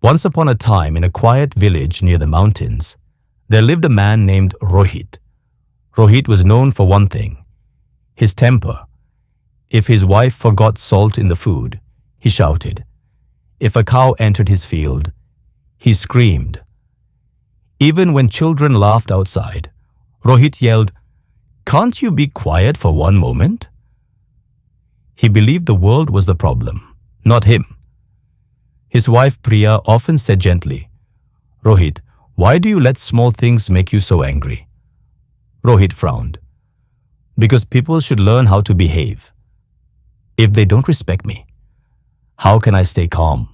Once upon a time, in a quiet village near the mountains, there lived a man named Rohit. Rohit was known for one thing: his temper. If his wife forgot salt in the food, he shouted. If a cow entered his field, he screamed. Even when children laughed outside, Rohit yelled, "Can't you be quiet for one moment?" He believed the world was the problem, not him. His wife Priya often said gently, "Rohit, why do you let small things make you so angry?" Rohit frowned. "Because people should learn how to behave. If they don't respect me, how can I stay calm?"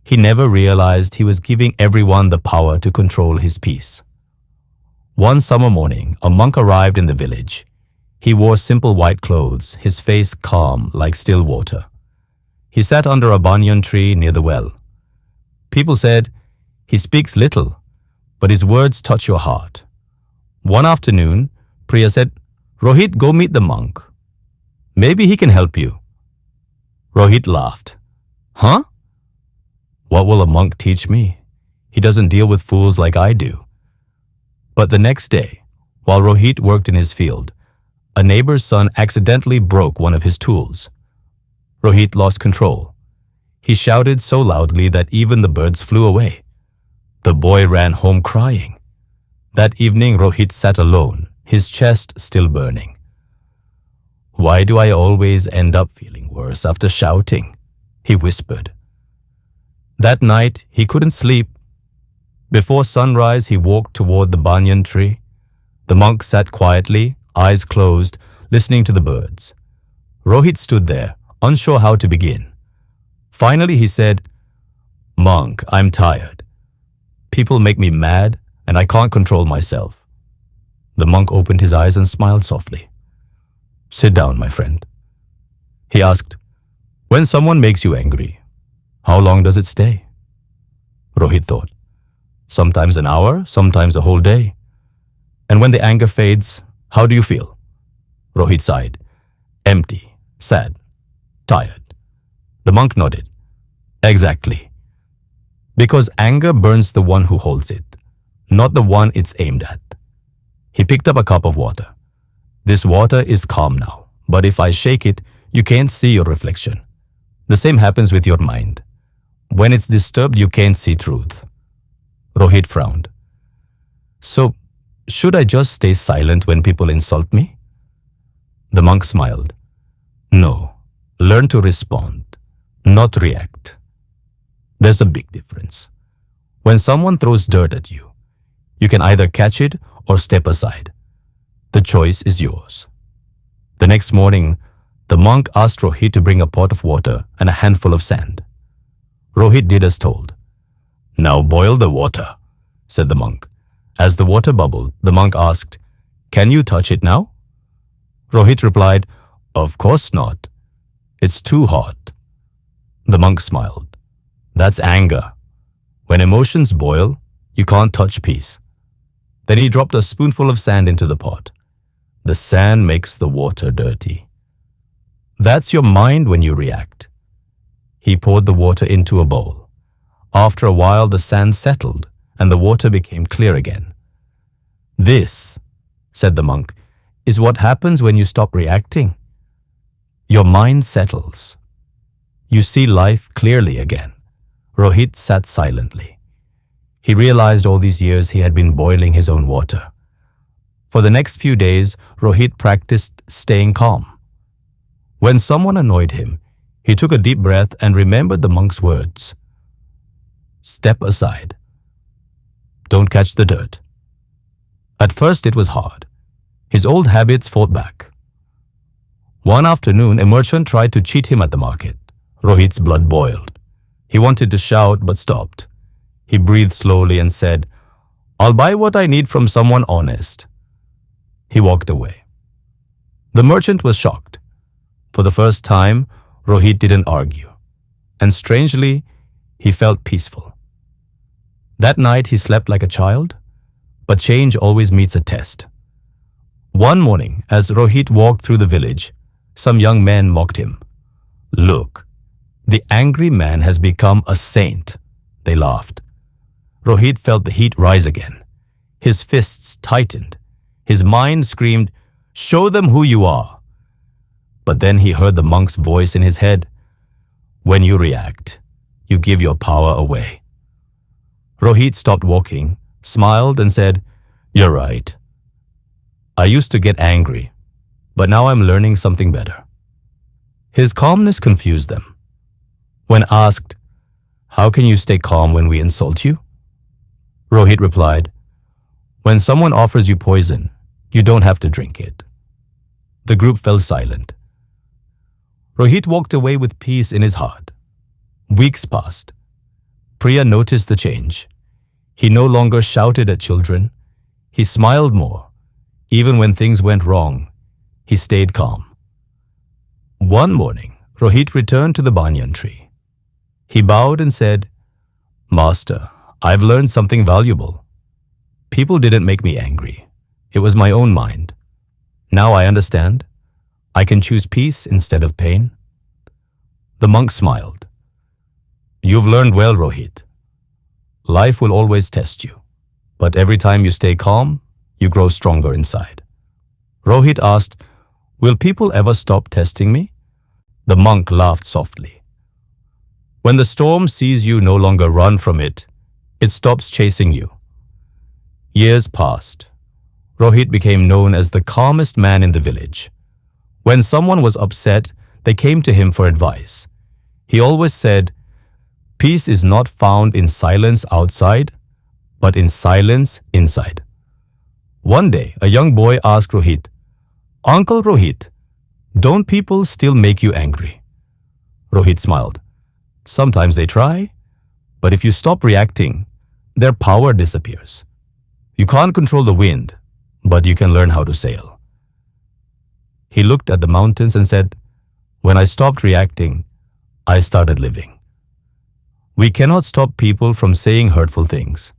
He never realized he was giving everyone the power to control his peace. One summer morning, a monk arrived in the village. He wore simple white clothes, his face calm like still water. He sat under a banyan tree near the well. People said, "He speaks little, but his words touch your heart." One afternoon, Priya said, "Rohit, go meet the monk. Maybe he can help you." Rohit laughed. "Huh? What will a monk teach me? He doesn't deal with fools like I do." But the next day, while Rohit worked in his field, a neighbor's son accidentally broke one of his tools. Rohit lost control. He shouted so loudly that even the birds flew away. The boy ran home crying. That evening, Rohit sat alone, his chest still burning. "Why do I always end up feeling worse after shouting?" he whispered. That night, he couldn't sleep. Before sunrise, he walked toward the banyan tree. The monk sat quietly, eyes closed, listening to the birds. Rohit stood there, unsure how to begin. Finally, he said, "Monk, I'm tired. People make me mad, and I can't control myself." The monk opened his eyes and smiled softly. "Sit down, my friend." He asked, "When someone makes you angry, how long does it stay?" Rohit thought. "Sometimes an hour, sometimes a whole day." "And when the anger fades, how do you feel?" Rohit sighed. "Empty, sad, tired." The monk nodded. "Exactly. Because anger burns the one who holds it, not the one it's aimed at." He picked up a cup of water. "This water is calm now, but if I shake it, you can't see your reflection. The same happens with your mind. When it's disturbed, you can't see truth." Rohit frowned. "So, should I just stay silent when people insult me?" The monk smiled. "No, learn to respond, not react. There's a big difference. When someone throws dirt at you, you can either catch it or step aside. The choice is yours." The next morning, the monk asked Rohit to bring a pot of water and a handful of sand. Rohit did as told. "Now boil the water," said the monk. As the water bubbled, the monk asked, "Can you touch it now?" Rohit replied, "Of course not. It's too hot." The monk smiled. "That's anger. When emotions boil, you can't touch peace." Then he dropped a spoonful of sand into the pot. The sand makes the water dirty. That's your mind when you react. He poured the water into a bowl. After a while, the sand settled and the water became clear again. "This," said the monk, "is what happens when you stop reacting. Your mind settles. You see life clearly again." Rohit sat silently. He realized all these years he had been boiling his own water. For the next few days, Rohit practiced staying calm. When someone annoyed him, he took a deep breath and remembered the monk's words. "Step aside. Don't catch the dirt." At first it was hard. His old habits fought back. One afternoon, a merchant tried to cheat him at the market. Rohit's blood boiled. He wanted to shout but stopped. He breathed slowly and said, "I'll buy what I need from someone honest." He walked away. The merchant was shocked. For the first time, Rohit didn't argue. And strangely, he felt peaceful. That night he slept like a child, but change always meets a test. One morning, as Rohit walked through the village, some young men mocked him. "Look, the angry man has become a saint. They laughed. Rohit felt the heat rise again. His fists tightened. His mind screamed, "Show them who you are." But then he heard the monk's voice in his head. "When you react, you give your power away." Rohit stopped walking, smiled and said, "You're right. I used to get angry, but now I'm learning something better." His calmness confused them. When asked, "How can you stay calm when we insult you?" Rohit replied, "When someone offers you poison, you don't have to drink it." The group fell silent. Rohit walked away with peace in his heart. Weeks passed. Priya noticed the change. He no longer shouted at children. He smiled more. Even when things went wrong, he stayed calm. One morning, Rohit returned to the banyan tree. He bowed and said, "Master, I've learned something valuable. People didn't make me angry. It was my own mind. Now I understand. I can choose peace instead of pain." The monk smiled. "You've learned well, Rohit. Life will always test you, but every time you stay calm, you grow stronger inside." Rohit asked, "Will people ever stop testing me?" The monk laughed softly. "When the storm sees you no longer run from it, it stops chasing you." Years passed. Rohit became known as the calmest man in the village. When someone was upset, they came to him for advice. He always said, "Peace is not found in silence outside, but in silence inside." One day, a young boy asked Rohit, "Uncle Rohit, don't people still make you angry?" Rohit smiled. "Sometimes they try, but if you stop reacting, their power disappears. You can't control the wind, but you can learn how to sail." He looked at the mountains and said, "When I stopped reacting, I started living." We cannot stop people from saying hurtful things.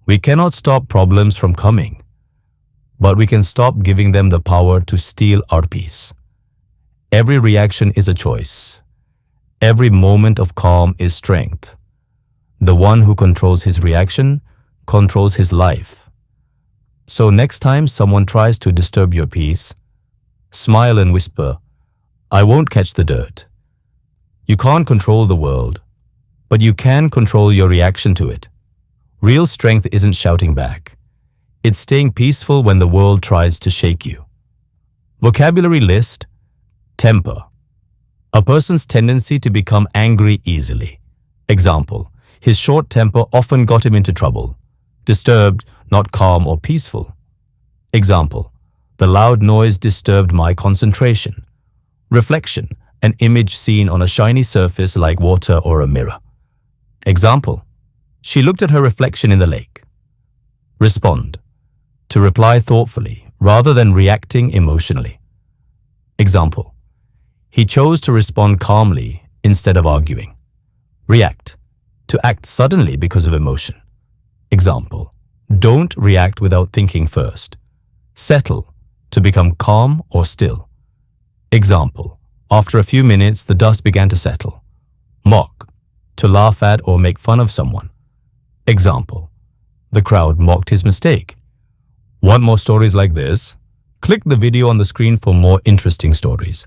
We cannot stop problems from coming, but we can stop giving them the power to steal our peace. Every reaction is a choice. Every moment of calm is strength. The one who controls his reaction controls his life. So next time someone tries to disturb your peace, smile and whisper, "I won't catch the dirt." You can't control the world, but you can control your reaction to it. Real strength isn't shouting back. It's staying peaceful when the world tries to shake you. Vocabulary list: temper. A person's tendency to become angry easily. Example: his short temper often got him into trouble. Disturbed, not calm or peaceful. Example: the loud noise disturbed my concentration. Reflection: an image seen on a shiny surface like water or a mirror. Example: she looked at her reflection in the lake. Respond: to reply thoughtfully rather than reacting emotionally. Example: he chose to respond calmly instead of arguing. React: to act suddenly because of emotion. Example: don't react without thinking first. Settle: to become calm or still. Example: after a few minutes, the dust began to settle. Mock: to laugh at or make fun of someone. Example: the crowd mocked his mistake. Want more stories like this? Click the video on the screen for more interesting stories.